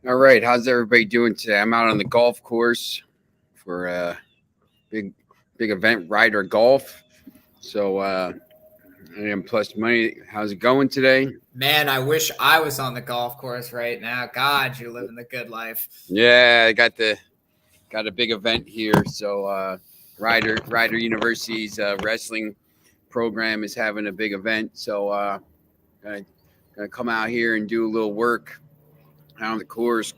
All right, how's everybody doing today? I'm out on the golf course for a big event, Ryder Golf. So I am plus money. How's it going today? Man, I wish I was on the golf course right now. God, you're living the good life. Yeah, I got a big event here. So Ryder University's wrestling program is having a big event. So gonna gonna come out here and do a little work out on the course.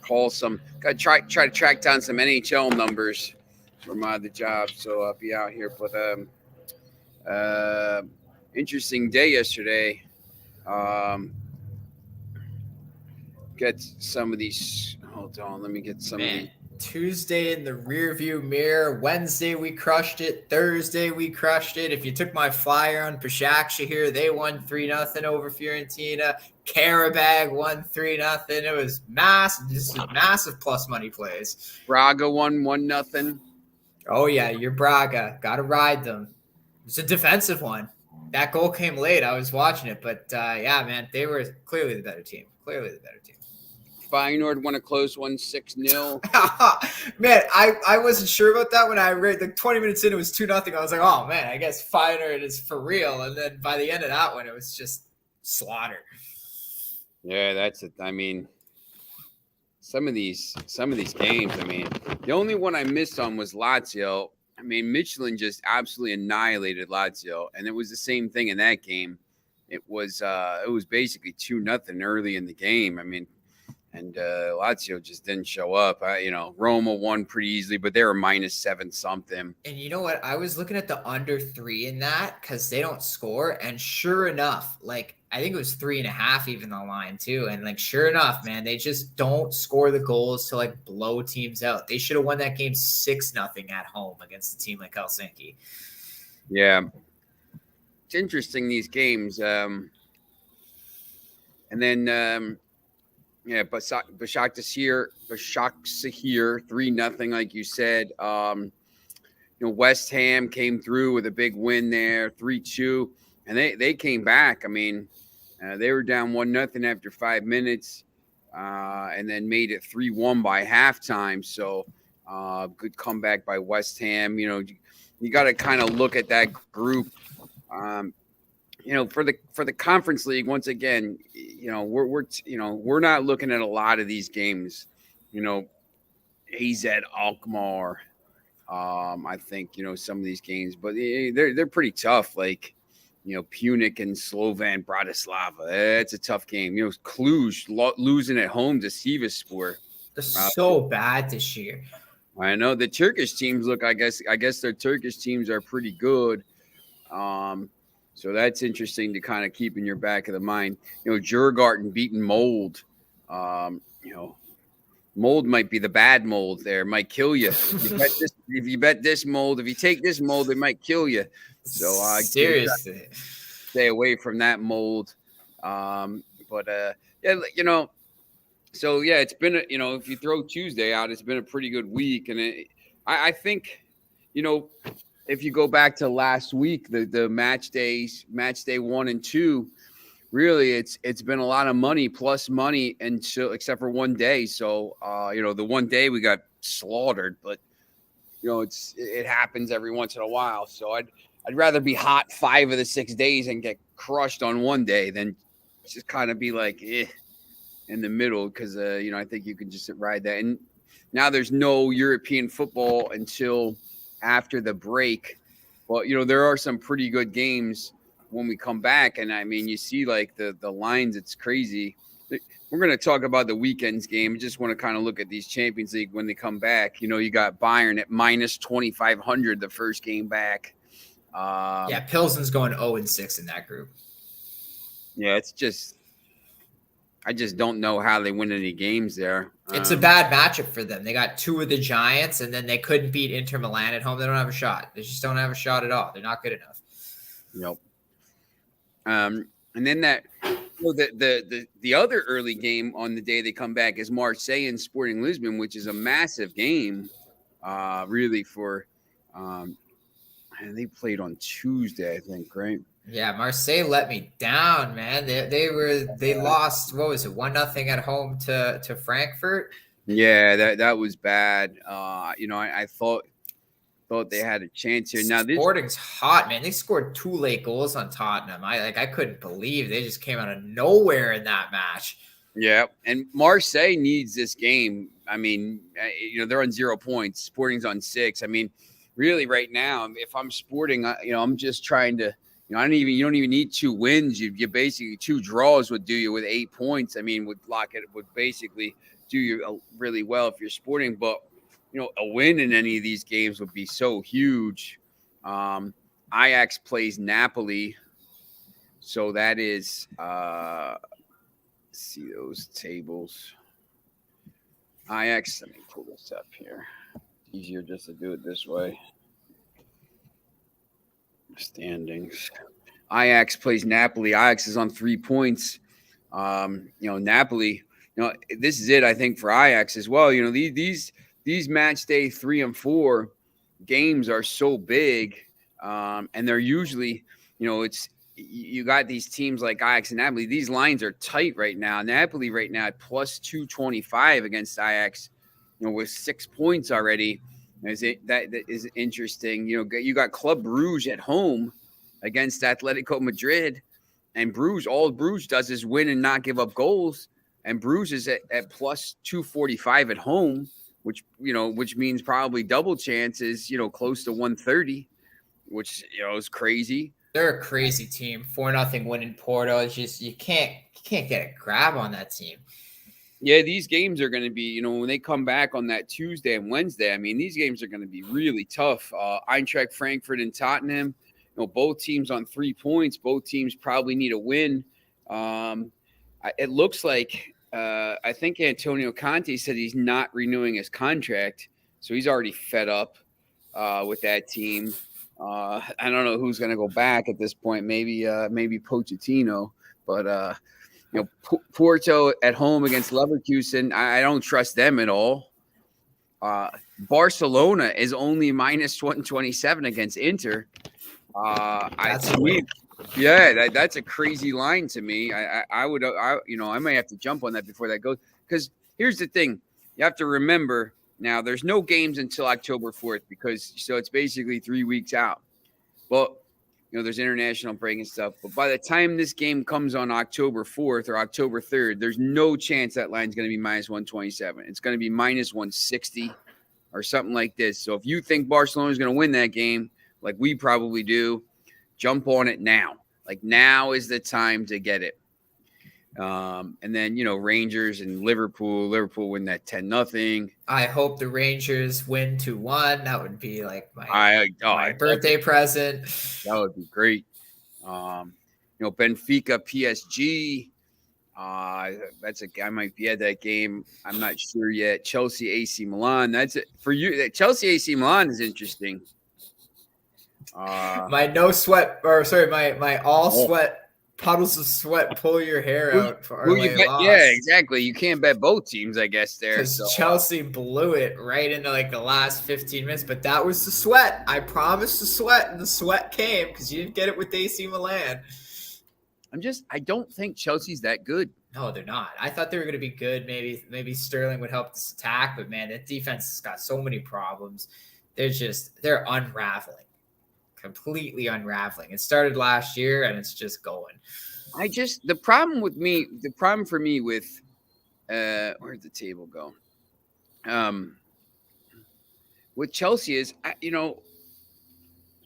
Call some. Got to try to track down some NHL numbers for my other job. So I'll be out here. But uh, interesting day yesterday. Um, get some of these. Hold on, let me get some of Man, these. Tuesday in the rearview mirror. Wednesday we crushed it. Thursday we crushed it. If you took my flyer on Pashak here, they won 3-0 over Fiorentina. Karabag won 3-0. It was massive plus money plays. Braga won 1-0. Oh yeah, you're Braga. Got to ride them. It's a defensive one. That goal came late. I was watching it, but yeah, man, they were clearly the better team. Feyenoord won a close one, 6-0. Man, I wasn't sure about that when I read the 20 minutes in. It was 2-0. I was like, oh man, I guess Feyenoord is for real. And then by the end of that one, it was just slaughter. Yeah, that's it. I mean, some of these games. I mean, the only one I missed on was Lazio. I mean, Michelin just absolutely annihilated Lazio, and it was the same thing in that game. It was basically 2-0 early in the game. I mean, and Lazio just didn't show up. Roma won pretty easily, but they were -7 something. And you know what? I was looking at the under 3 in that because they don't score. And sure enough, like I think it was 3.5 even the line too. And like sure enough, man, they just don't score the goals to like blow teams out. They should have won that game 6-0 at home against a team like Helsinki. Yeah, it's interesting these games. And then. Yeah, Başakşehir 3-0, like you said. West Ham came through with a big win there, 3-2, and they came back. I mean, they were down 1-0 after 5 minutes, and then made it 3-1 by halftime. So good comeback by West Ham. You got to kind of look at that group. For the Conference League, once again, we're not looking at a lot of these games. AZ Alkmaar, I think some of these games, but they're pretty tough. Like Punic and Slovan Bratislava, it's a tough game. Cluj losing at home to Sivasspor. They're so bad this year. I know the Turkish teams look. I guess their Turkish teams are pretty good. So that's interesting to kind of keep in your back of the mind. Djurgården beating Mold. Mold might be the bad Mold there. Might kill you. If you bet this Mold, if you take this Mold, it might kill you. So seriously, stay away from that Mold. Yeah, So yeah, it's been if you throw Tuesday out, it's been a pretty good week, and I think if you go back to last week, the match day 1 and 2, really it's been a lot of money plus money until except for one day. So the one day we got slaughtered, but it happens every once in a while. So I'd rather be hot 5 of the 6 days and get crushed on one day than just kind of be like in the middle, because I think you can just ride that. And now there's no European football until after the break, but there are some pretty good games when we come back, and I mean you see like the lines, it's crazy. We're going to talk about the weekend's game. I just want to kind of look at these Champions League when they come back. You got Bayern at -2,500 the first game back. Yeah, Pilsen's going 0-6 in that group. Yeah, it's just I just don't know how they win any games there. It's a bad matchup for them. They got 2 of the Giants, and then they couldn't beat Inter Milan at home. They don't have a shot. They just don't have a shot at all. They're not good enough. Nope. And then the other early game on the day they come back is Marseille and Sporting Lisbon, which is a massive game, really for. And they played on Tuesday, I think, right? Yeah, Marseille let me down, man. They lost, what was it, 1-0 at home to Frankfurt. Yeah, that was bad. I thought they had a chance here. Now this Sporting's hot, man. They scored 2 late goals on Tottenham. I couldn't believe they just came out of nowhere in that match. Yeah, and Marseille needs this game. I mean, they're on 0 points. Sporting's on 6. I mean, really, right now, if I'm Sporting, I'm just trying to. You don't even need 2 wins. You basically 2 draws would do you with 8 points. I mean, would basically do you really well if you're Sporting. But a win in any of these games would be so huge. Ajax plays Napoli, so that is. See those tables. Ajax, let me pull this up here. Easier just to do it this way. Standings. Ajax plays Napoli. Ajax is on 3 points. Napoli, this is it, I think, for Ajax as well. These match day 3 and 4 games are so big. And they're usually, you got these teams like Ajax and Napoli. These lines are tight right now. Napoli right now at plus 225 against Ajax, with 6 points already. That is interesting. You got Club Brugge at home against Atletico Madrid, and all Brugge does is win and not give up goals. And Brugge is at plus 245 at home, which means probably double chances, close to 130, which is crazy. They're a crazy team. 4-0 win in Porto. It's just you can't get a grab on that team. Yeah, these games are going to be, when they come back on that Tuesday and Wednesday, I mean, these games are going to be really tough. Eintracht Frankfurt and Tottenham, both teams on 3 points. Both teams probably need a win. It looks like, I think Antonio Conte said he's not renewing his contract, so he's already fed up with that team. I don't know who's going to go back at this point. Maybe Pochettino, but Porto at home against Leverkusen, I don't trust them at all. Barcelona is only minus 127 against Inter. That's a crazy line to me. I might have to jump on that before that goes, because here's the thing: you have to remember. Now, there's no games until October 4th so it's basically 3 weeks out. Well, there's international break and stuff. But by the time this game comes on October 4th or October 3rd, there's no chance that line's going to be minus 127. It's going to be minus 160 or something like this. So if you think Barcelona is going to win that game, like we probably do, jump on it now. Like now is the time to get it. And then, Rangers and Liverpool win that 10-0. I hope the Rangers win 2-1. That would be like my birthday present. That would be great. Benfica, PSG. That's I might be at that game. I'm not sure yet. Chelsea, AC Milan. That's it for you. Chelsea, AC Milan is interesting. My all sweat. Puddles of sweat, pull your hair out for our loss. Yeah, exactly. You can't bet both teams, I guess, there. Because Chelsea blew it right into like the last 15 minutes, but that was the sweat. I promised the sweat, and the sweat came because you didn't get it with AC Milan. I don't think Chelsea's that good. No, they're not. I thought they were going to be good. Maybe Sterling would help this attack, but man, that defense has got so many problems. They're unraveling. Completely unraveling. It started last year and it's just going. The problem for me with where'd the table go? With Chelsea is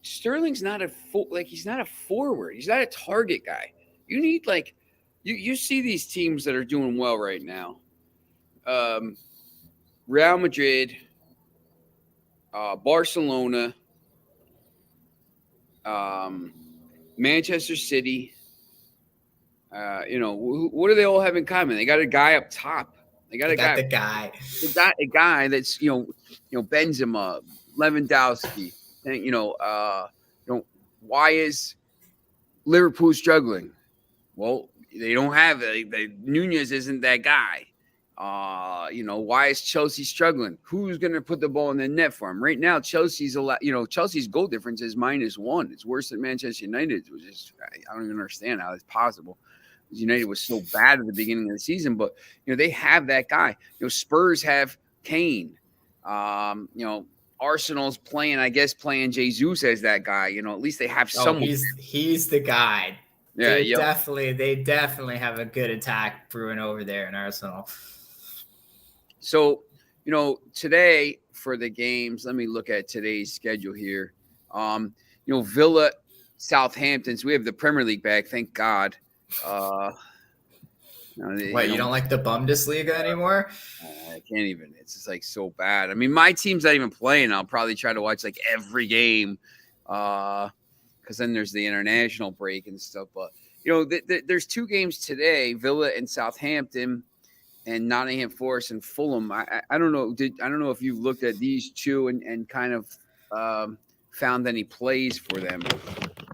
Sterling's not he's not a forward. He's not a target guy. You need you see these teams that are doing well right now. Real Madrid, Barcelona, Manchester City. What do they all have in common? They got a guy up top. They got a guy that's Benzema, Lewandowski, and why is Liverpool struggling? Well, they don't have Nunez isn't that guy. Why is Chelsea struggling? Who's going to put the ball in the net for them? Right now, Chelsea's goal difference is -1. It's worse than Manchester United, which is I don't even understand how it's possible. United was so bad at the beginning of the season, but they have that guy. Spurs have Kane. Arsenal's playing Jesus as that guy. At least they have someone. He's the guy. Yeah, they definitely have a good attack brewing over there in Arsenal. So, today for the games, let me look at today's schedule here. Villa, Southampton. So we have the Premier League back, thank God. You don't like the Bundesliga anymore? I can't even. It's just like so bad. I mean, my team's not even playing. I'll probably try to watch like every game, because then there's the international break and stuff. But there's 2 games today: Villa and Southampton, and Nottingham Forest and Fulham. I don't know. I don't know if you've looked at these 2 and kind of found any plays for them.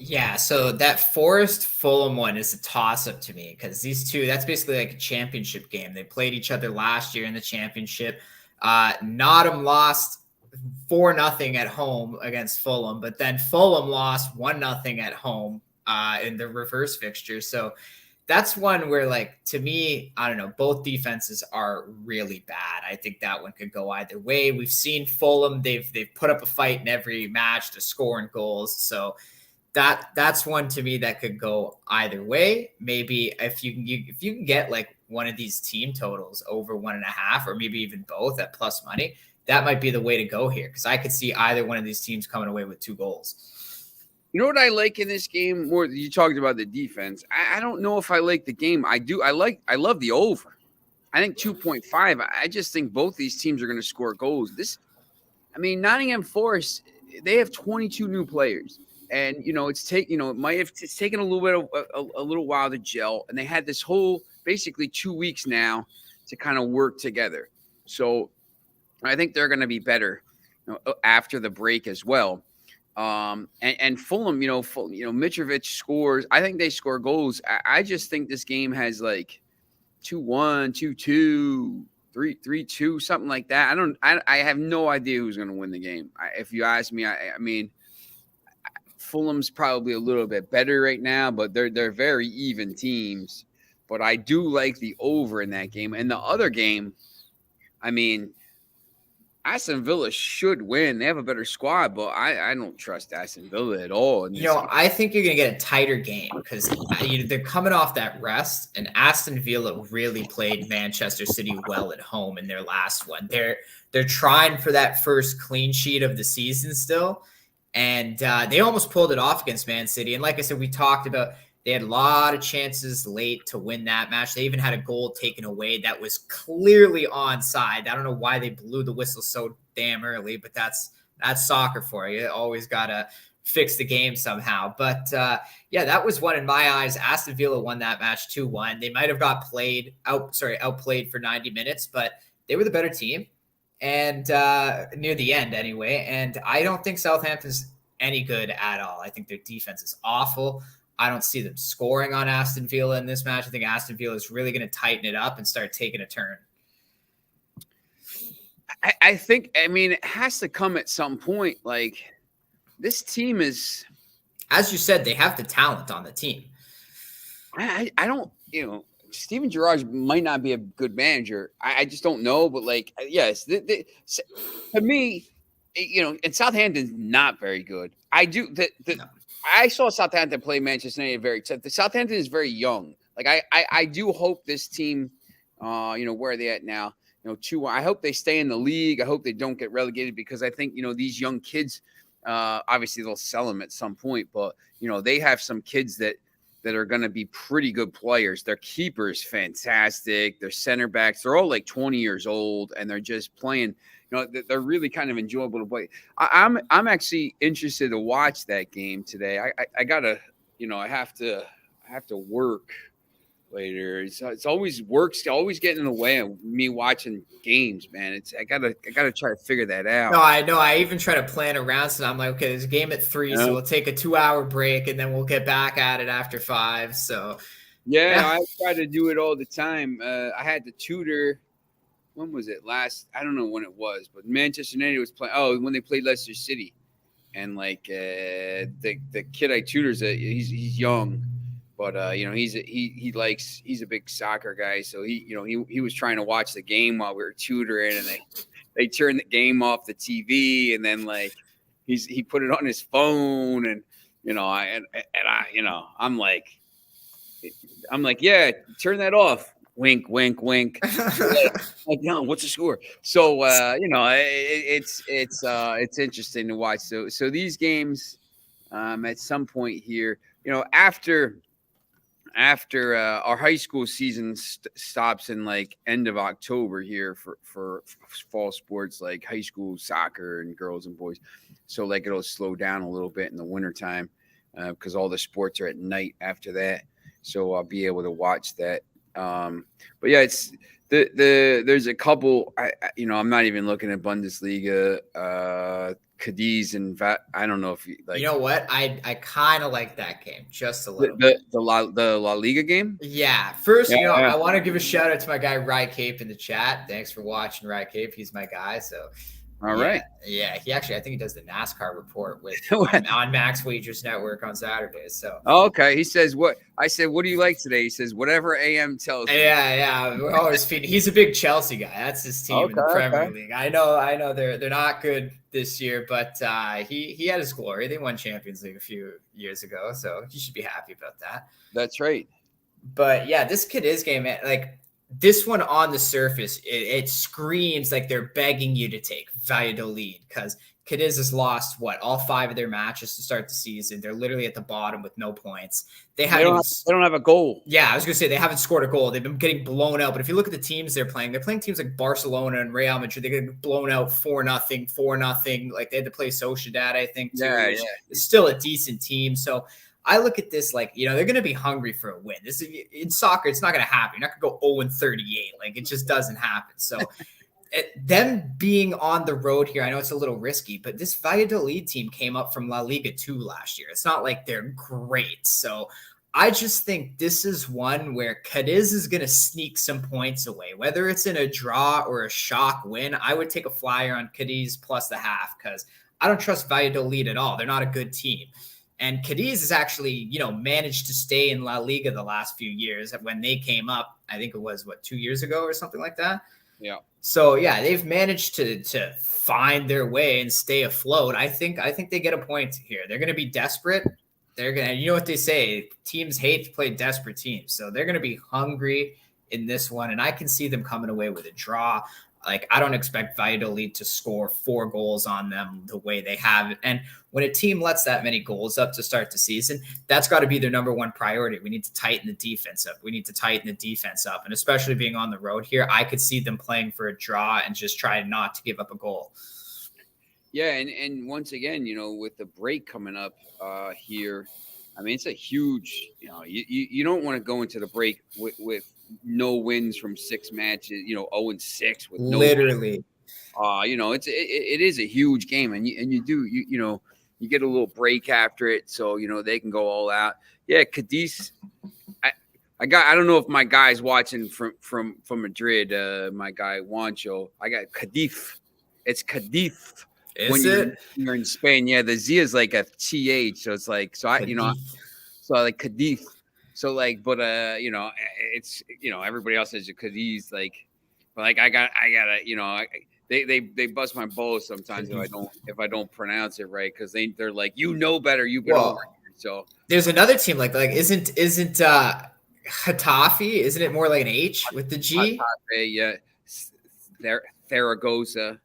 Yeah, so that Forest Fulham one is a toss-up to me because these 2, that's basically like a championship game. They played each other last year in the championship. Nottingham lost 4-0 at home against Fulham, but then Fulham lost 1-0 at home in the reverse fixture. So that's one where, like, to me, I don't know, both defenses are really bad. I think that one could go either way. We've seen Fulham; they've put up a fight in every match to scoring goals. So that's one to me that could go either way. Maybe if you can get like one of these team totals over 1.5, or maybe even both at plus money, that might be the way to go here, because I could see either one of these teams coming away with 2 goals. You know what I like in this game more? You talked about the defense. I don't know if I like the game. I do. I love the over. I think 2.5. I just think both these teams are going to score goals. Nottingham Forest, they have 22 new players, and it's taken a little bit of a little while to gel, and they had this whole basically 2 weeks now to kind of work together. So I think they're going to be better after the break as well. And Fulham, Mitrovic scores. I think they score goals. I just think this game has like 2-1, 2-2, 3-2, something like that. I have no idea who's going to win the game. If you ask me, I mean, Fulham's probably a little bit better right now, but they're very even teams. But I do like the over in that game. And the other game, I mean, Aston Villa should win. They have a better squad, but I don't trust Aston Villa at all. I think you're going to get a tighter game because they're coming off that rest, and Aston Villa really played Manchester City well at home in their last one. They're trying for that first clean sheet of the season still, and they almost pulled it off against Man City. And like I said, we talked about they had a lot of chances late to win that match. They even had a goal taken away that was clearly onside. I don't know why they blew the whistle so damn early, but that's soccer for you. Always got to fix the game somehow. But that was one in my eyes. Aston Villa won that match 2-1. They might have got outplayed for 90 minutes, but they were the better team, and near the end anyway. And I don't think Southampton's any good at all. I think their defense is awful. I don't see them scoring on Aston Villa in this match. I think Aston Villa is really going to tighten it up and start taking a turn. I think, it has to come at some point. Like, this team is, as you said, they have the talent on the team. I don't, Steven Gerrard might not be a good manager. I just don't know. But, like, yes, to me, and Southampton's not very good. No. I saw Southampton play Manchester United the Southampton is very young. Like, I do hope this team, where are they at now? 2. I hope they stay in the league. I hope they don't get relegated, because I think, these young kids, obviously they'll sell them at some point, but, they have some kids that are going to be pretty good players. Their keeper's fantastic. Their center backs, they're all like 20 years old, and they're just playing. They're really kind of enjoyable to play. I'm actually interested to watch that game today. I gotta, I have to work later. It's always always getting in the way of me watching games, man. I gotta try to figure that out. No, I know. I even try to plan around. So I'm like, okay, there's a game at 3, so we'll take a 2-hour break, and then we'll get back at it after 5. So yeah, I try to do it all the time. I had to tutor when was it last? I don't know when it was, but Manchester United was playing. Oh, when they played Leicester City, and like the kid I tutors, he's young, but he's a big soccer guy, so he was trying to watch the game while we were tutoring, and they turned the game off the TV, and then like he put it on his phone, and I'm like, yeah, turn that off. Wink, wink, wink. Like, no, what's the score? So it's interesting to watch. So these games, at some point here, after our high school season stops in like end of October here for fall sports like high school soccer and girls and boys. So like it'll slow down a little bit in the wintertime because all the sports are at night after that. So I'll be able to watch that. But yeah, it's there's a couple. I'm not even looking at Bundesliga, Cadiz and I don't know if you like. You know what? I kind of like that game just a little. The La Liga game. Yeah. First, I want to give a shout out to my guy Rye Cape in the chat. Thanks for watching, Rye Cape. He's my guy. So. All right. Yeah. He actually, I think he does the NASCAR report on Max Wagers Network on Saturdays. So. Okay. He says what I said. What do you like today? He says whatever AM tells me. Yeah. We're always feeding. He's a big Chelsea guy. That's his team in the Premier League. I know they're not good this year, but he had his glory. They won Champions League a few years ago, so you should be happy about that. That's right. But yeah, this Cadiz game, like. This one on the surface, it screams like they're begging you to take Valladolid because Cadiz has lost all 5 of their matches to start the season. They're literally at the bottom with no points. They don't have a goal. Yeah, I was gonna say they haven't scored a goal. They've been getting blown out. But if you look at the teams they're playing teams like Barcelona and Real Madrid. They get blown out 4-0, 4-0. Like they had to play Sociedad, I think. Too. Yeah. It's still a decent team. So. I look at this like, they're going to be hungry for a win. This is in soccer. It's not going to happen. You're not going to go 0-38. Like it just doesn't happen. So them being on the road here, I know it's a little risky, but this Valladolid team came up from La Liga 2 last year. It's not like they're great. So I just think this is one where Cadiz is going to sneak some points away, whether it's in a draw or a shock win. I would take a flyer on Cadiz plus the half because I don't trust Valladolid at all. They're not a good team. And Cadiz has actually, managed to stay in La Liga the last few years. When they came up, I think it was 2 years ago or something like that. Yeah. So yeah, they've managed to find their way and stay afloat. I think they get a point here. They're going to be desperate. They're going to, what they say, teams hate to play desperate teams. So they're going to be hungry in this one. And I can see them coming away with a draw. Like, I don't expect Valladolid to score 4 goals on them the way they have. And when a team lets that many goals up to start the season, that's got to be their number one priority. We need to tighten the defense up. And especially being on the road here, I could see them playing for a draw and just try not to give up a goal. Yeah, and once again, with the break coming up here, I mean, it's a huge, you don't want to go into the break with no wins from 6 matches, 0-6 with no literally. It is a huge game, and you get a little break after it, so they can go all out. Yeah, Cadiz. I don't know if my guy's watching from Madrid. My guy Juancho. I got Cadiz. It's Cadiz. You're in Spain, yeah. The Z is like a TH, so it's like so like Cadiz. So like, but it's everybody else says Cadiz, like, but like I gotta they bust my balls sometimes if I don't pronounce it right because they're like better, you've been over here. So there's another team like isn't Getafe? Isn't it more like an H with the G? Getafe, yeah, Zaragoza.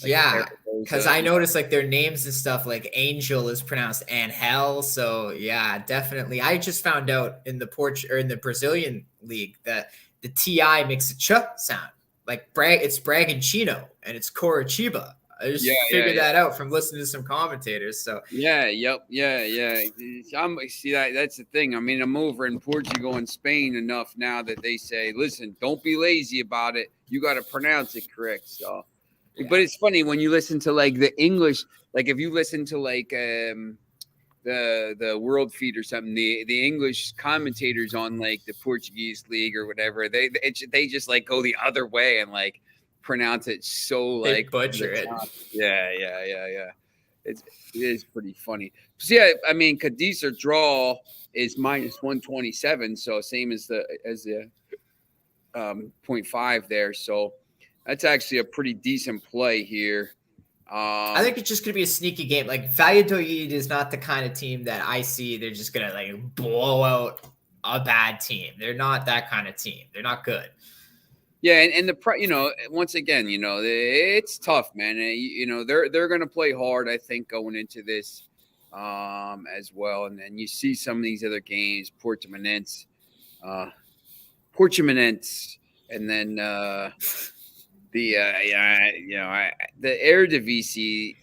Yeah, because I noticed like their names and stuff like Angel is pronounced Angel. So yeah, definitely. I just found out in the Brazilian league that the TI makes a ch sound. Like it's Bragantino and it's Coritiba. I just figured that out from listening to some commentators. So yeah. That's the thing. I mean, I'm over in Portugal and Spain enough now that they say, listen, don't be lazy about it. You got to pronounce it correct. So. Yeah. But it's funny when you listen to like the English, like if you listen to like the World Feed or something, the English commentators on like the Portuguese league or whatever, they just like go the other way and like pronounce it so They like butcher it. Yeah. It is pretty funny. So yeah, I mean, Cadiz or draw is -127, so same as the 0.5 there. So that's actually a pretty decent play here. I think it's just going to be a sneaky game. Like Valladolid is not the kind of team that I see. They're just going to like blow out a bad team. They're not that kind of team. They're not good. Yeah, and once again, it's tough, man. They're going to play hard, I think, going into this as well. And then you see some of these other games, Portimonense, and then the Eredivisie.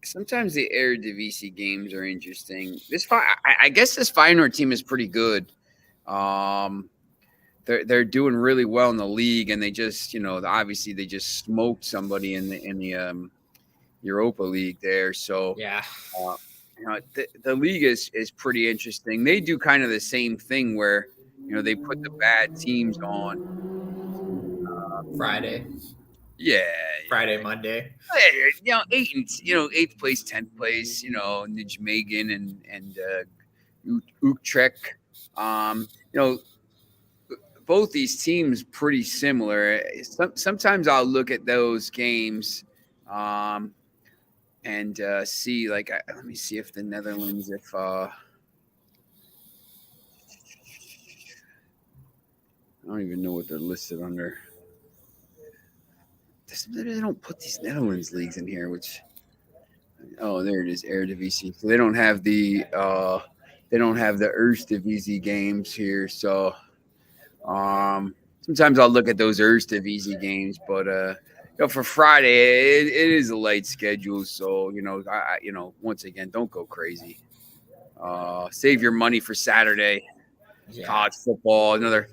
Sometimes the Eredivisie games are interesting. I guess this Feyenoord team is pretty good. They're doing really well in the league, and they just obviously they just smoked somebody in the Europa League there. So yeah, the league is pretty interesting. They do kind of the same thing where they put the bad teams on Friday. Yeah, Friday, Monday. Eighth place, 10th place. Nijmegen and Utrecht. Both these teams pretty similar. Sometimes I'll look at those games and see, like, let me see if the Netherlands, I don't even know what they're listed under. They don't put these Netherlands leagues in here, there it is, Eredivisie. So they don't have the Eredivisie games here. So sometimes I'll look at those Eredivisie games, but for Friday it is a light schedule. So once again, don't go crazy. Save your money for Saturday. Yeah. College football, another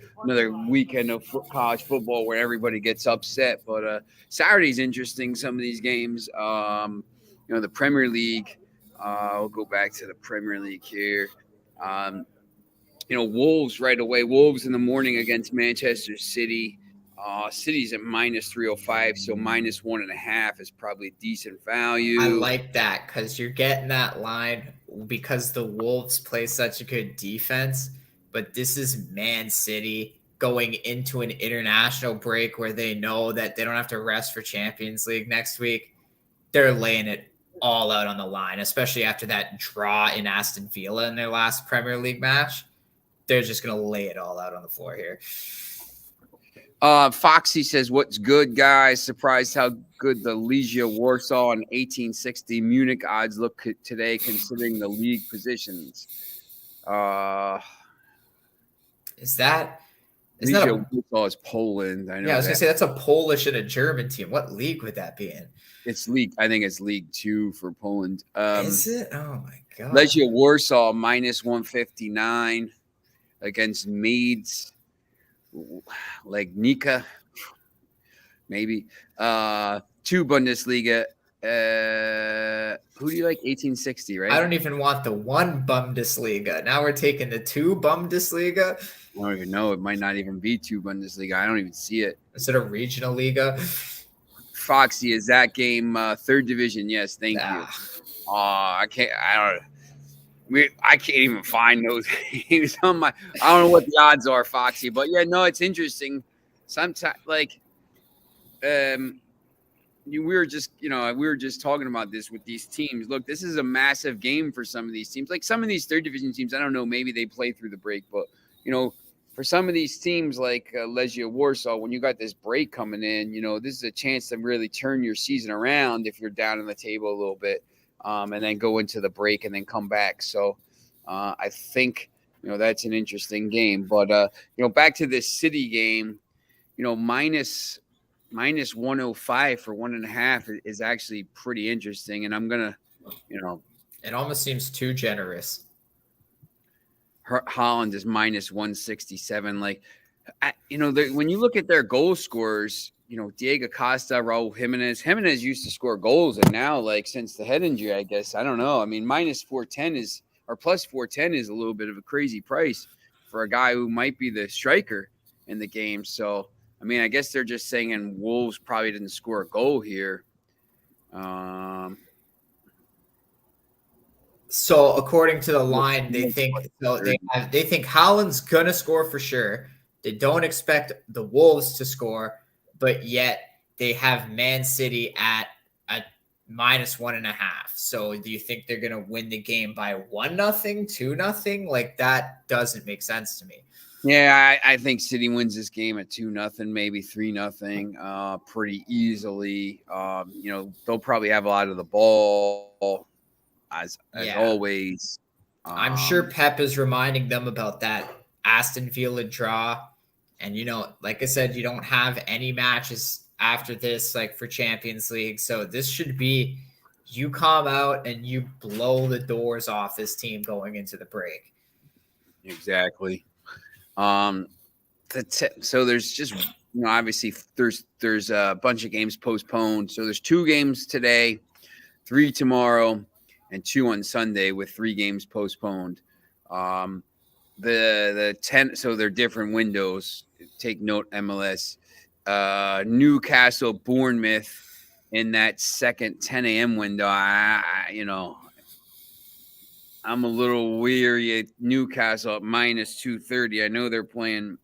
weekend of college football where everybody gets upset. But Saturday's interesting. Some of these games, the Premier League. We'll go back to the Premier League here. Wolves right away. Wolves in the morning against Manchester City. City's at -305, so -1.5 is probably decent value. I like that because you're getting that line because the Wolves play such a good defense. But this is Man City going into an international break where they know that they don't have to rest for Champions League next week. They're laying it all out on the line, especially after that draw in Aston Villa in their last Premier League match. They're just going to lay it all out on the floor here. Foxy says, "What's good, guys? Surprised how good the Legia Warsaw and 1860 Munich odds look today, considering the league positions." Is that Warsaw is Poland? I know. Yeah, I was gonna say that's a Polish and a German team. What league would that be in? It's league. I think it's League 2 for Poland. Is it? Oh my god! Legia Warsaw -159 against Meads. Like Nika, maybe. 2 Bundesliga. Who do you like? 1860, right? I don't even want the 1 Bundesliga. Now we're taking the 2 Bundesliga. I don't even know. It might not even be 2 Bundesliga. I don't even see it. Is it a regional liga? Foxy, is that game 3rd division? Yes, thank you. I can't even find those games on my. I don't know what the odds are, Foxy, but yeah, no, it's interesting. Sometimes, like, we were just talking about this with these teams. Look, this is a massive game for some of these teams. Like some of these 3rd division teams, I don't know, maybe they play through the break, but for some of these teams like Legia Warsaw, when you got this break coming in, this is a chance to really turn your season around if you're down in the table a little bit, and then go into the break and then come back. So I think that's an interesting game. But back to this City game, -105 for 1.5 is actually pretty interesting. And I'm gonna, it almost seems too generous. Holland is -167. Like, when you look at their goal scorers, Diego Costa, Raul Jimenez used to score goals, and now, like, since the head injury, I guess, I don't know. I mean, -410 or +410 is a little bit of a crazy price for a guy who might be the striker in the game. So I mean, I guess they're just saying Wolves probably didn't score a goal here. So according to the line, they think they think Haaland's gonna score for sure. They don't expect the Wolves to score, but yet they have Man City at a -1.5. So do you think they're gonna win the game by 1-0, 2-0? Like that doesn't make sense to me. Yeah, I think City wins this game at 2-0, maybe 3-0, pretty easily. They'll probably have a lot of the ball as always. I'm sure Pep is reminding them about that Aston Villa draw. And, like I said, you don't have any matches after this, like for Champions League. So this should be you come out and you blow the doors off this team going into the break. Exactly. So there's just, obviously there's a bunch of games postponed. So there's 2 games today, 3 tomorrow, and 2 on Sunday with 3 games postponed. The 10, so they're different windows. Take note, MLS. Newcastle, Bournemouth in that second 10 a.m. window. I'm a little weary at Newcastle at -230. I know they're playing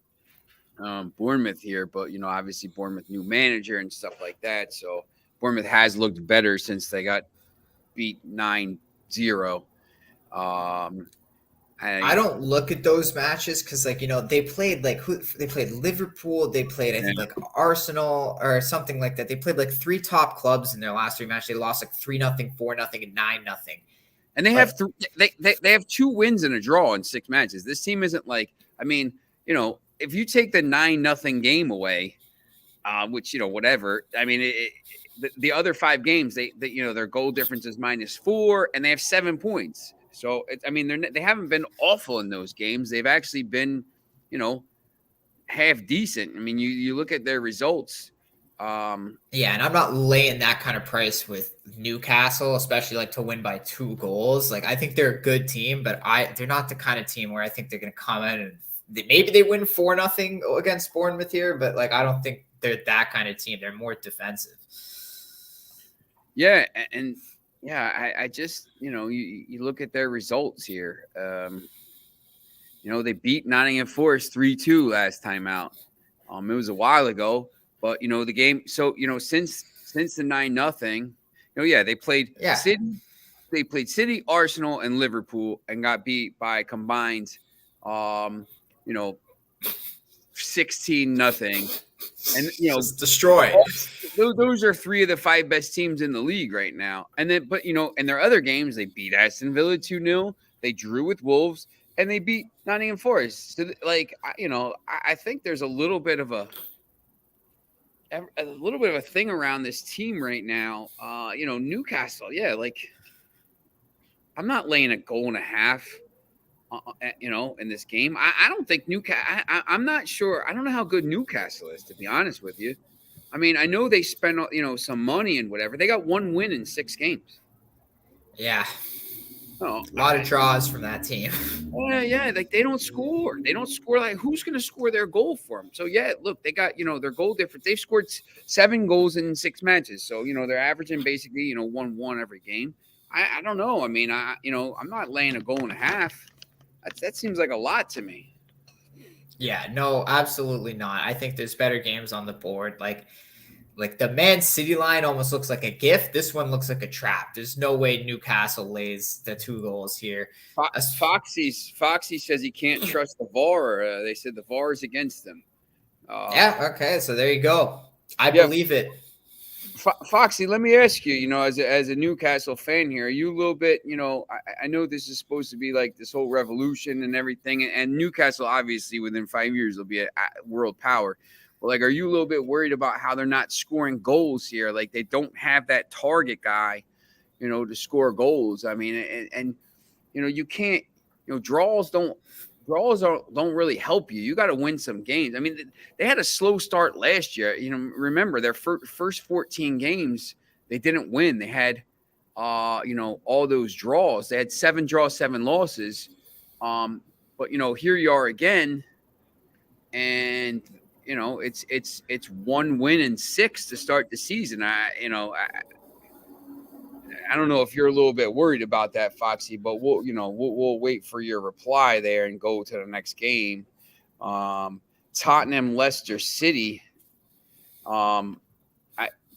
Bournemouth here, but obviously Bournemouth new manager and stuff like that. So Bournemouth has looked better since they got beat 9-0. I don't look at those matches because, they played they played Liverpool, they played I think like Arsenal or something like that. They played like 3 top clubs in their last 3 matches. They lost like 3-0, 4-0, and 9-0. And they have 2 wins and a draw in 6 matches. This team isn't if you take the 9-0 game away, which whatever. I mean, the other 5 games, their goal difference is -4, and they have 7 points. So they haven't been awful in those games. They've actually been, half decent. I mean, you look at their results. And I'm not laying that kind of price with Newcastle, especially to win by 2 goals. I think they're a good team, but they're not the kind of team where I think they're going to come in and maybe they win 4-0 against Bournemouth here, but I don't think they're that kind of team. They're more defensive. Yeah, and I just you look at their results here. They beat Nottingham Forest 3-2 last time out. It was a while ago, but the game. So since the 9-0, they played City. They played City, Arsenal, and Liverpool, and got beat by combined 16-0, and just destroyed. Those are 3 of the 5 best teams in the league right now. And then, but in their other games, they beat Aston Villa 2-0. They drew with Wolves, and they beat Nottingham Forest. So, I think there's a little bit of a thing around this team right now. Newcastle, I'm not laying a goal and a half. In this game, I don't think Newcastle. I'm not sure. I don't know how good Newcastle is, to be honest with you. I mean, I know they spent some money and whatever. They got 1 win in 6 games. Yeah, a lot of draws from that team. Yeah. They don't score. They don't score. Who's going to score their goal for them? So look, they got their goal difference. They've scored 7 goals in 6 matches. So they're averaging basically 1-1 every game. I don't know. I mean, I'm not laying a goal and a half. That seems like a lot to me. Yeah, no, absolutely not. I think there's better games on the board. Like the Man City line almost looks like a gift. This one looks like a trap. There's no way Newcastle lays the 2 goals here. Foxy says he can't trust the VAR. They said the VAR is against them. Okay, so there you go. I believe it. Foxy, let me ask you, as a Newcastle fan here, are you a little bit, I know this is supposed to be like this whole revolution and everything, and Newcastle, obviously, within 5 years, will be a world power. But, are you a little bit worried about how they're not scoring goals here? They don't have that target guy, to score goals. I mean, and you can't, draws don't really help you. You got to win some games. I mean, they had a slow start last year. Remember their first 14 games, they didn't win. They had, all those draws. They had 7 draws, 7 losses. But here you are again, and it's 1 win and 6 to start the season. I don't know if you're a little bit worried about that, Foxy, but we'll wait for your reply there and go to the next game. Tottenham, Leicester City.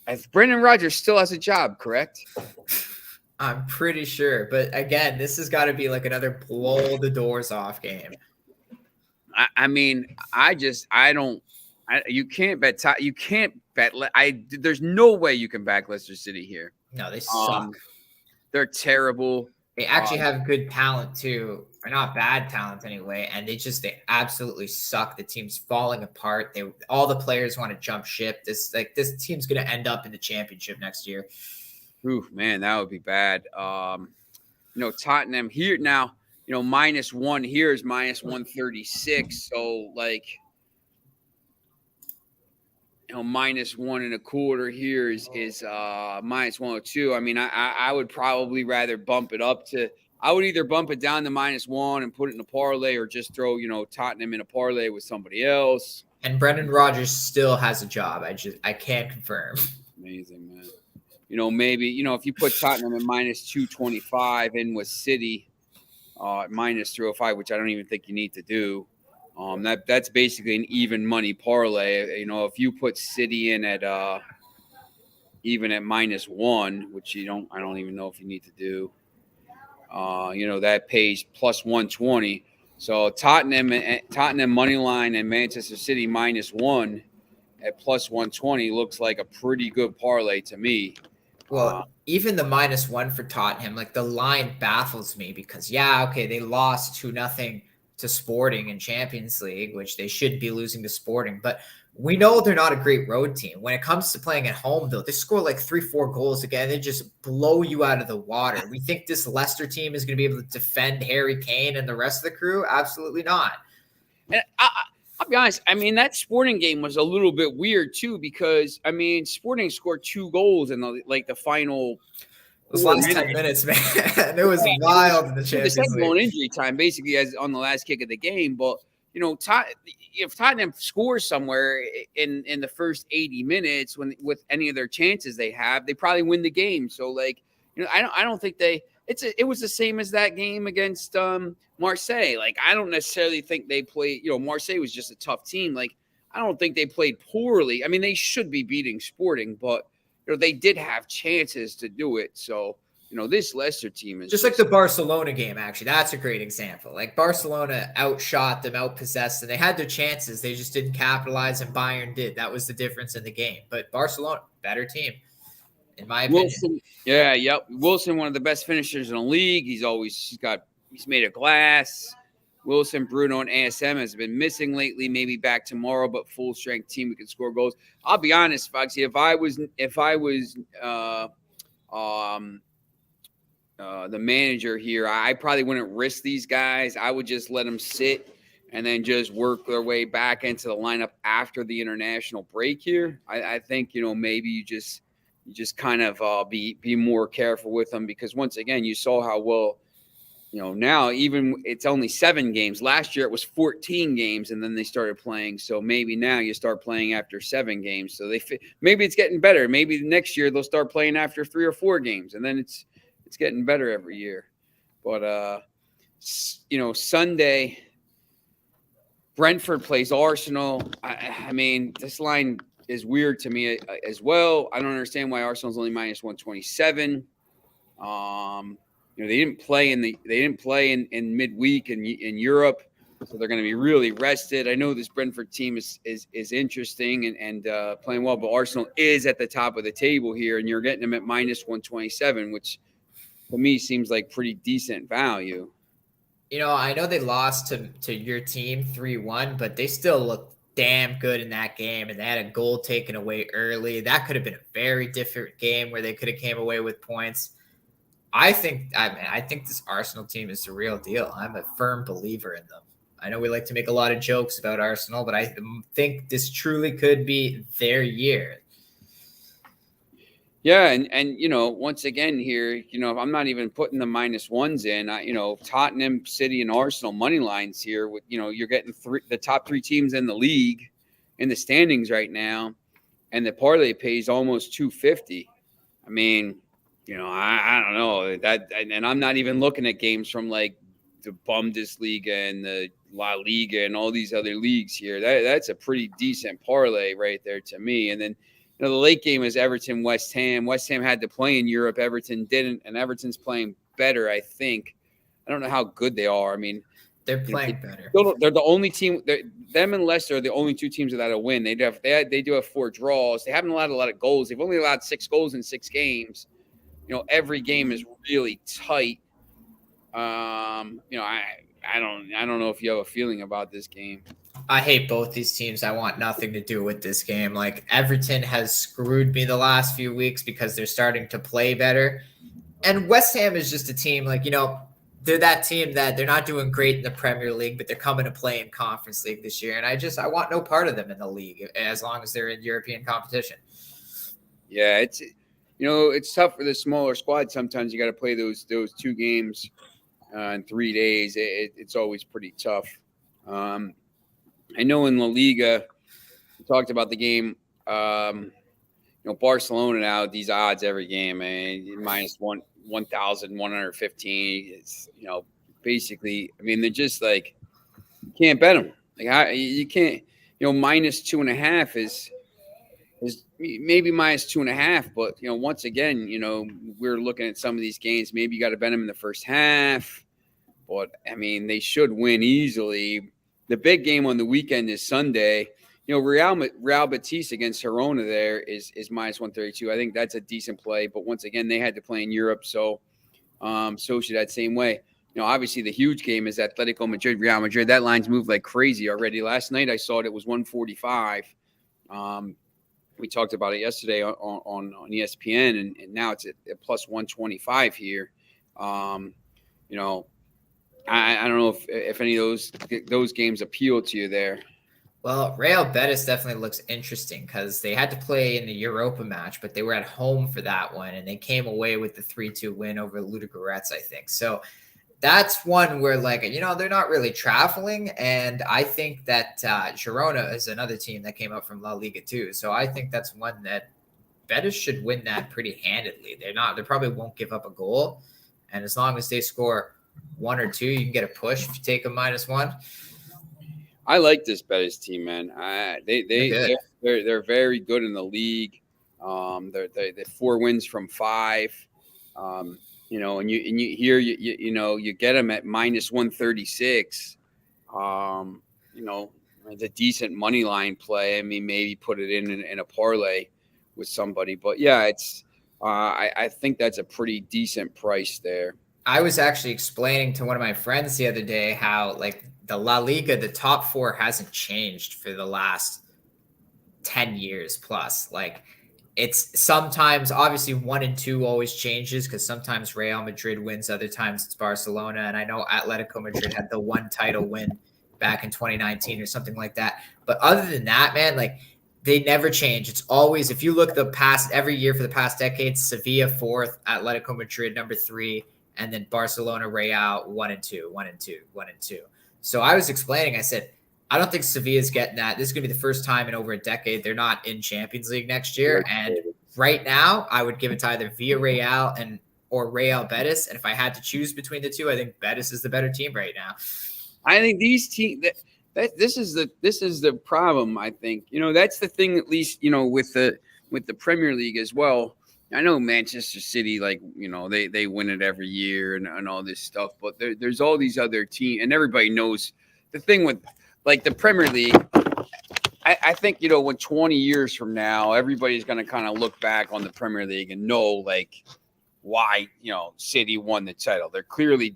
If Brendan Rodgers still has a job, correct? I'm pretty sure, but again, this has got to be like another blow the doors off game. You can't bet. There's no way you can back Leicester City here. No, they suck. They're terrible. They actually have good talent too, or not bad talent anyway, and they absolutely suck. The team's falling apart. All the players want to jump ship. This team's going to end up in the championship next year. Ooh, man, that would be bad. Tottenham here now. -1 here is -136. So -1.25 here is -102. I mean, I would probably rather bump it up to. I would either bump it down to -1 and put it in a parlay, or just throw Tottenham in a parlay with somebody else. And Brendan Rodgers still has a job. I can't confirm. Amazing, man. Maybe if you put Tottenham at -225 in with City -305, which I don't even think you need to do. That's basically an even money parlay. If you put City in at even at -1, which I don't even know if you need to do. That pays +120. So Tottenham money line and Manchester City -1 at +120 looks like a pretty good parlay to me. Well, even the -1 for Tottenham, like the line baffles me because they lost 2-0 to Sporting in Champions League, which they should be losing to Sporting, but we know they're not a great road team. When it comes to playing at home, though, they score like 3-4 goals again. They just blow you out of the water. We think this Leicester team is going to be able to defend Harry Kane and the rest of the crew? Absolutely not. And I'll be honest. I mean, that Sporting game was a little bit weird too, because Sporting scored 2 goals in the final. Those last 10 minutes, man. It was wild in the Champions League. Second injury time, basically, as on the last kick of the game. But if Tottenham scores somewhere in the first 80 minutes, with any of their chances they have, they probably win the game. So I don't think it was the same as that game against Marseille. I don't necessarily think they played. Marseille was just a tough team. I don't think they played poorly. I mean, they should be beating Sporting, but they did have chances to do it. So, this Leicester team is just like the Barcelona game, actually. That's a great example. Barcelona outshot them, outpossessed, and they had their chances. They just didn't capitalize, and Bayern did. That was the difference in the game. But Barcelona, better team, in my opinion. Wilson, one of the best finishers in the league. He's made of glass. Wilson, Bruno, and ASM has been missing lately. Maybe back tomorrow, but full strength team, we can score goals. I'll be honest, Foxy. If I was the manager here, I probably wouldn't risk these guys. I would just let them sit and then just work their way back into the lineup after the international break here. I think maybe you just kind of be more careful with them, because once again you saw how well. Now even it's only 7 games. Last year it was 14 games, and then they started playing. So maybe now you start playing after 7 games. So maybe it's getting better. Maybe next year they'll start playing after 3 or 4 games, and then it's getting better every year. But Sunday, Brentford plays Arsenal. I mean, this line is weird to me as well. I don't understand why Arsenal's only -127. They didn't play in midweek in Europe, so they're going to be really rested. I know this Brentford team is interesting and playing well, but Arsenal is at the top of the table here, and you're getting them at -127, which to me seems like pretty decent value. I know they lost to your team 3-1, but they still look damn good in that game, and they had a goal taken away early. That could have been a very different game where they could have came away with points. I think this Arsenal team is the real deal. I'm a firm believer in them. I know we like to make a lot of jokes about Arsenal, but I think this truly could be their year. Yeah, and once again here, I'm not even putting the -1s in. Tottenham, City, and Arsenal money lines here. With you're getting the top 3 teams in the league. in the standings right now, and the parlay pays almost 250. I mean, I don't know that, and I'm not even looking at games from like the Bundesliga and the La Liga and all these other leagues here. That's a pretty decent parlay right there to me. And then, the late game is Everton West Ham. West Ham had to play in Europe. Everton didn't, and Everton's playing better, I think. I don't know how good they are. I mean, they're playing better. They're the only team. Them and Leicester are the only two teams without a win. They do have 4 draws. They haven't allowed a lot of goals. They've only allowed 6 goals in 6 games. Every game is really tight. I don't know if you have a feeling about this game. I hate both these teams. I want nothing to do with this game. Like, Everton has screwed me the last few weeks because they're starting to play better. And West Ham is just a team, like, they're that team that they're not doing great in the Premier League, but they're coming to play in Conference League this year. And I want no part of them in the league as long as they're in European competition. Yeah, it's tough for the smaller squad. Sometimes you got to play those 2 games in 3 days. It's always pretty tough. I know in La Liga, we talked about the game. Barcelona now, these odds every game, minus 1,115. It's, basically, I mean, they're just like, you can't bet them. Like, you can't, minus 2.5 is maybe minus 2.5. But, once again, we're looking at some of these games. Maybe you got to bet them in the first half. But, I mean, they should win easily. The big game on the weekend is Sunday. Real Betis against Girona there is minus 132. I think that's a decent play. But once again, they had to play in Europe, so should that same way. Obviously the huge game is Atletico Madrid, Real Madrid. That line's moved like crazy already. Last night I saw it was 145. We talked about it yesterday on ESPN, and now it's at plus 125 here. I don't know if any of those games appeal to you there. Well, Real Betis definitely looks interesting because they had to play in the Europa match, but they were at home for that one, and they came away with the 3-2 win over Ludogorets, I think. So that's one where, like, they're not really traveling, and I think that Girona is another team that came up from La Liga too. So I think that's one that Betis should win that pretty handedly. They probably won't give up a goal, and as long as they score 1 or 2, you can get a push if you take a -1. I like this Betis team, man. They're very good in the league. They're 4 wins from 5. And you get them at minus 136. It's a decent money line play. I mean, maybe put it in a parlay with somebody, but yeah, it's. I think that's a pretty decent price there. I was actually explaining to one of my friends the other day how, like, the La Liga, the top 4 hasn't changed for the last 10 years plus. Like, it's sometimes, obviously, 1 and 2 always changes because sometimes Real Madrid wins, other times it's Barcelona. And I know Atletico Madrid had the 1 title win back in 2019 or something like that. But other than that, man, like, they never change. It's always, if you look every year for the past decades, Sevilla 4th, Atletico Madrid number 3, and then Barcelona, Real 1 and 2, 1 and 2, 1 and 2. So I was explaining, I said, I don't think Sevilla's getting that. This is going to be the first time in over a decade they're not in Champions League next year. And right now, I would give it to either Villarreal or Real Betis. And if I had to choose between the two, I think Betis is the better team right now. I think these teams this is the problem. I think that's the thing. At least with the Premier League as well. I know Manchester City, like, they win it every year and all this stuff, but there's all these other teams, and everybody knows the thing with, like, the Premier League. I think, when 20 years from now, everybody's going to kind of look back on the Premier League and know, like, why, City won the title. They're clearly,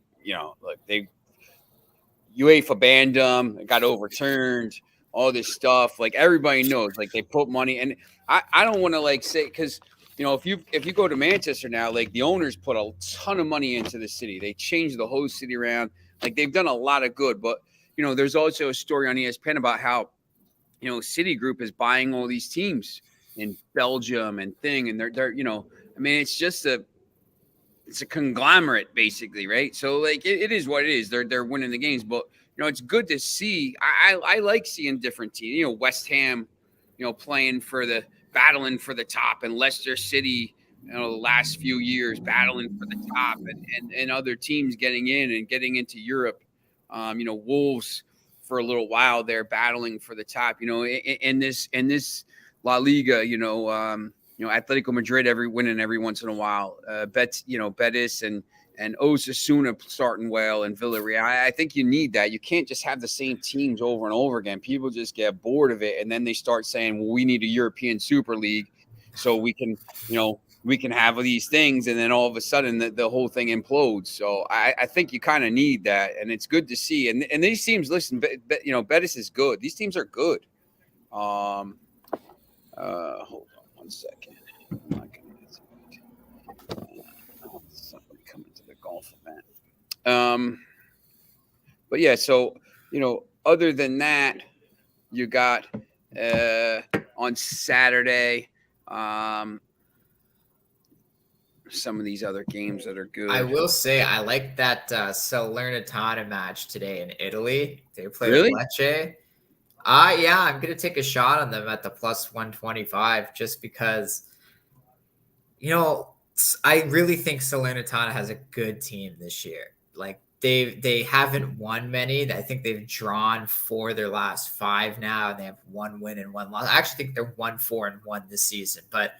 UEFA banned them, it got overturned, all this stuff. Like, everybody knows, like, they put money, and I don't want to, like, say, because if you go to Manchester now, like, the owners put a ton of money into the city. They changed the whole city around. Like, they've done a lot of good. But, there's also a story on ESPN about how, Citigroup is buying all these teams in Belgium and and they're I mean, it's a conglomerate basically, right? So, like, it is what it is. They're winning the games, but it's good to see. I like seeing different teams. West Ham, playing battling for the top, and Leicester City, the last few years battling for the top, and other teams getting in and getting into Europe. Wolves for a little while there battling for the top. In this La Liga, Atletico Madrid winning every once in a while. Betis and Osasuna starting well, and Villarreal. I think you need that. You can't just have the same teams over and over again. People just get bored of it, and then they start saying, well, we need a European Super League so we can have these things, and then all of a sudden the whole thing implodes. So I think you kind of need that, and it's good to see. And these teams, listen, Betis is good. These teams are good. Hold on one second. I'm not gonna somebody coming to the golf event. But yeah, so other than that, you got on Saturday some of these other games that are good. I will say I like that Salernitana match today in Italy. They played Really? Lecce. Yeah, I'm gonna take a shot on them at the plus 125 just because I really think Salernitana has a good team this year. Like they haven't won many. I think they've drawn 4 their last 5 now, and they have 1 win and 1 loss. I actually think they're 1-4-1 this season, but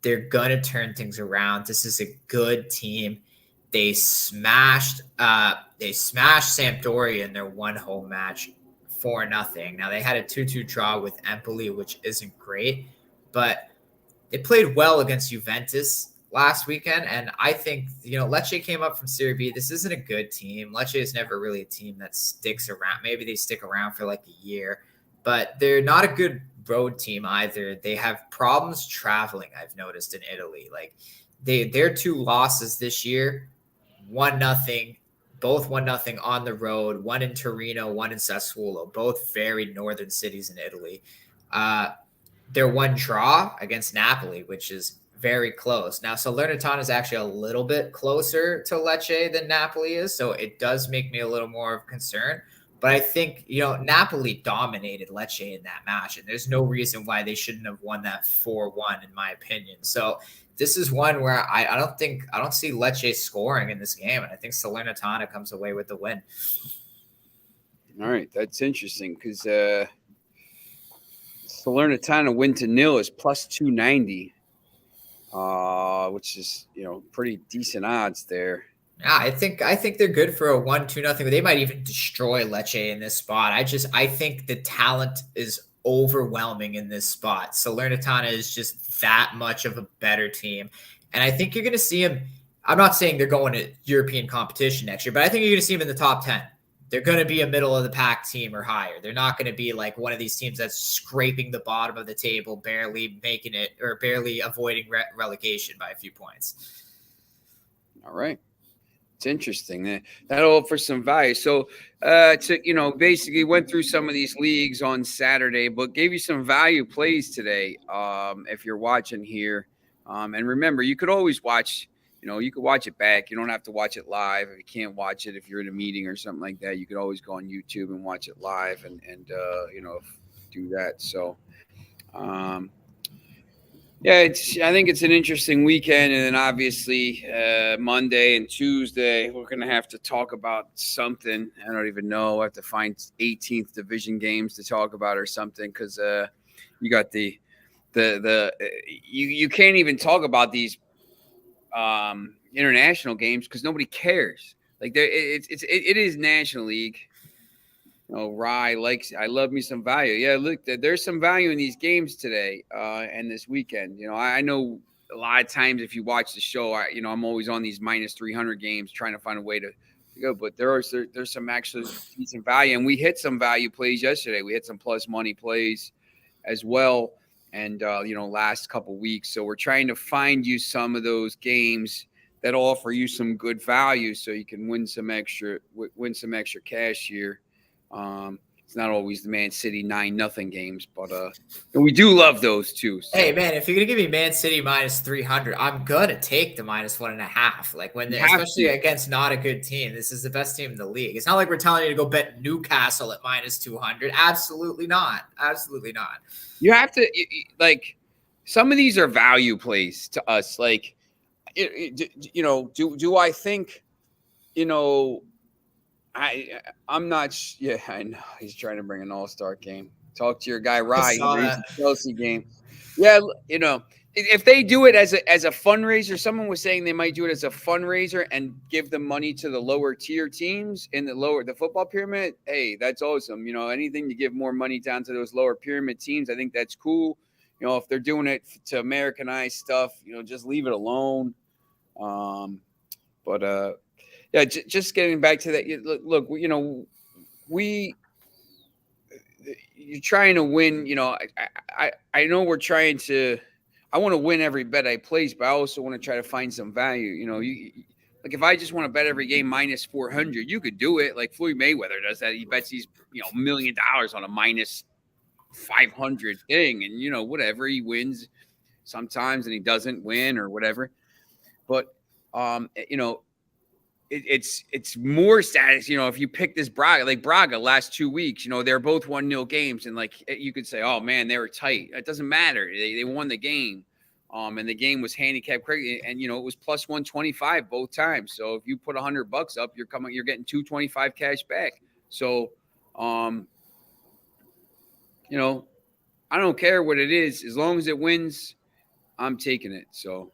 they're gonna turn things around. This is a good team. They smashed Sampdoria in their one home match 4-0. Now they had a 2-2 draw with Empoli, which isn't great, but they played well against Juventus last weekend. And I think, Lecce came up from Serie B. This isn't a good team. Lecce is never really a team that sticks around. Maybe they stick around for like a year, but they're not a good road team either. They have problems traveling, I've noticed, in Italy. Like their 2 losses this year, 1-0, both 1-0 on the road, one in Torino, one in Sassuolo, both very northern cities in Italy. Their 1 draw against Napoli, which is very close. Now, Salernitana is actually a little bit closer to Lecce than Napoli is, so it does make me a little more of concern. But I think, Napoli dominated Lecce in that match, and there's no reason why they shouldn't have won that 4-1, in my opinion. So this is one where I don't see Lecce scoring in this game, and I think Salernitana comes away with the win. All right, that's interesting because Salernitana win to 0 is plus 290, which is pretty decent odds there. Yeah, I think they're good for a 1-2-0. They might even destroy Lecce in this spot. I think the talent is overwhelming in this spot. Salernitana is just that much of a better team. And I think you're going to see them. I'm not saying they're going to European competition next year, but I think you're going to see them in the top 10. They're going to be a middle of the pack team or higher. They're not going to be like one of these teams that's scraping the bottom of the table, barely making it or barely avoiding relegation by a few points. All right. It's interesting. That'll offer some value. So, basically went through some of these leagues on Saturday, but gave you some value plays today. If you're watching here, and remember, you could always watch. You could watch it back. You don't have to watch it live. If you can't watch it, if you're in a meeting or something like that, you could always go on YouTube and watch it live and do that. So, yeah, I think it's an interesting weekend, and then obviously Monday and Tuesday we're going to have to talk about something. I don't even know. I have to find 18th division games to talk about or something because you got you can't even talk about these international games because nobody cares. Like it is National League. Rye likes. I love me some value. Yeah, look, there's some value in these games today and this weekend. I know a lot of times if you watch the show, I'm always on these minus 300 games trying to find a way to go. But there's some actually decent value, and we hit some value plays yesterday. We hit some plus money plays as well, and last couple weeks. So we're trying to find you some of those games that offer you some good value, so you can win some extra cash here. It's not always the Man City 9-0 games, but and we do love those too. So. Hey man, if you're gonna give me Man City minus 300, I'm gonna take the minus 1.5. Like especially against not a good team. This is the best team in the league. It's not like we're telling you to go bet Newcastle at minus 200. Absolutely not. Absolutely not. You have to like some of these are value plays to us. Like, do I think, I'm not. Yeah, I know he's trying to bring an all-star game. Talk to your guy Rye. He brings the Chelsea game. Yeah, if they do it as a fundraiser, someone was saying they might do it as a fundraiser and give the money to the lower tier teams in the football pyramid. Hey, that's awesome. Anything to give more money down to those lower pyramid teams, I think that's cool. If they're doing it to Americanize stuff, just leave it alone. Yeah, just getting back to that. Look, you're trying to win. I know we're trying to. I want to win every bet I place, but I also want to try to find some value. Like if I just want to bet every game minus 400, you could do it. Like Floyd Mayweather does that. He bets these $1 million on a minus 500 thing, and whatever, he wins sometimes and he doesn't win or whatever. But it's more status, if you pick this Braga last 2 weeks, they're both 1-0 games, and like you could say, oh man, they were tight. It doesn't matter. They won the game. And the game was handicapped crazy, and it was plus 125 both times. So if you put $100 up, you're getting 225 cash back. So I don't care what it is, as long as it wins, I'm taking it. So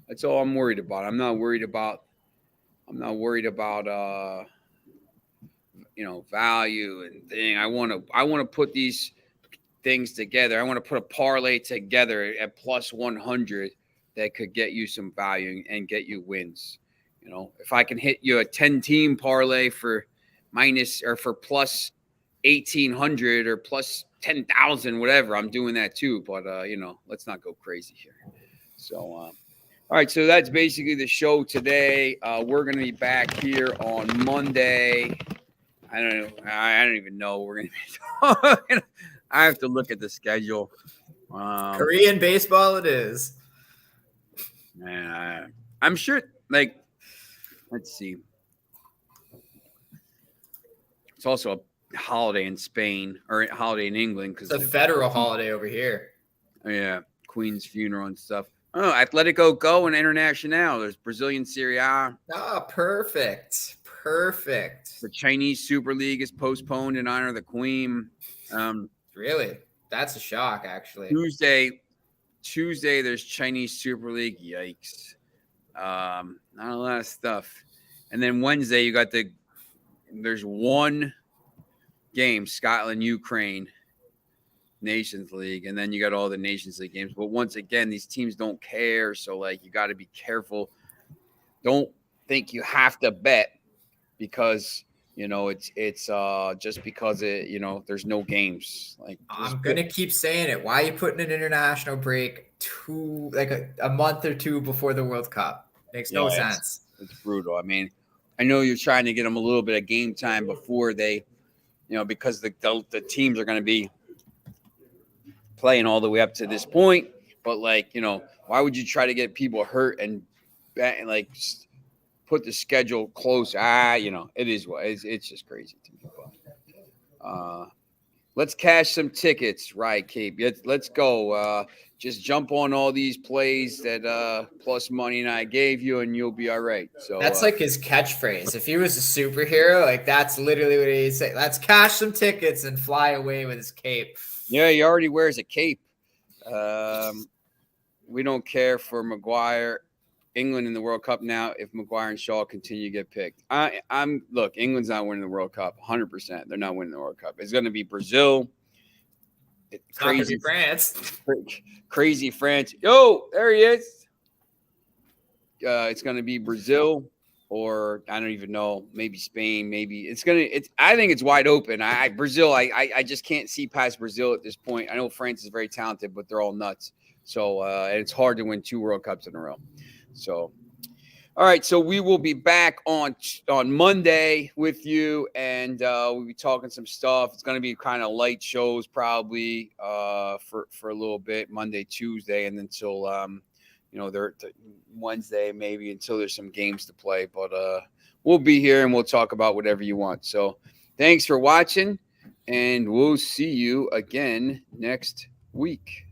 that's all I'm worried about. I'm not worried about value and thing. I want to put these things together. I want to put a parlay together at plus 100 that could get you some value and get you wins. If I can hit you a 10-team parlay for minus or for plus 1,800 or plus 10,000, whatever, I'm doing that too. But let's not go crazy here. So all right, so that's basically the show today. We're going to be back here on Monday. I don't know. I don't even know. We're going to be talking. I have to look at the schedule. Korean baseball it is. Man, I'm sure, like, let's see. It's also a holiday in Spain or a holiday in England. It's a federal holiday over here. Yeah, Queen's funeral and stuff. Oh, Atletico Go and Internacional. There's Brazilian Serie A. Oh, perfect. The Chinese Super League is postponed in honor of the Queen. Really? That's a shock, actually. Tuesday, there's Chinese Super League. Yikes. Not a lot of stuff. And then Wednesday, there's one game, Scotland, Ukraine, Nations League. And then you got all the Nations League games. But once again, these teams don't care. So, like, you got to be careful. Don't think you have to bet because it's just because there's no games. Like, I'm gonna keep saying it. Why are you putting an international break a month or two before the World Cup? Makes no sense. It's brutal. I mean, I know you're trying to get them a little bit of game time before they, because the teams are going to be playing all the way up to this point. But why would you try to get people hurt and put the schedule close? It is what it's just crazy to me. But, let's cash some tickets, right, Cape? Let's go. Just jump on all these plays that plus money and I gave you, and you'll be all right. So that's like his catchphrase. If he was a superhero, like that's literally what he'd say. Let's cash some tickets and fly away with his cape. Yeah, he already wears a cape. We don't care for Maguire. England in the World Cup now. If Maguire and Shaw continue to get picked, look. England's not winning the World Cup. 100%. They're not winning the World Cup. It's going to be Brazil. Crazy France. Crazy France. Yo, there he is. It's going to be Brazil, or I don't even know. Maybe Spain. Maybe I think it's wide open. Brazil. I just can't see past Brazil at this point. I know France is very talented, but they're all nuts. So and it's hard to win 2 World Cups in a row. So, All right, so we will be back on Monday with you, and we'll be talking some stuff. It's going to be kind of light shows probably for a little bit, Monday, Tuesday, and until they're Wednesday maybe until there's some games to play. But we'll be here and we'll talk about whatever you want. So thanks for watching, and we'll see you again next week.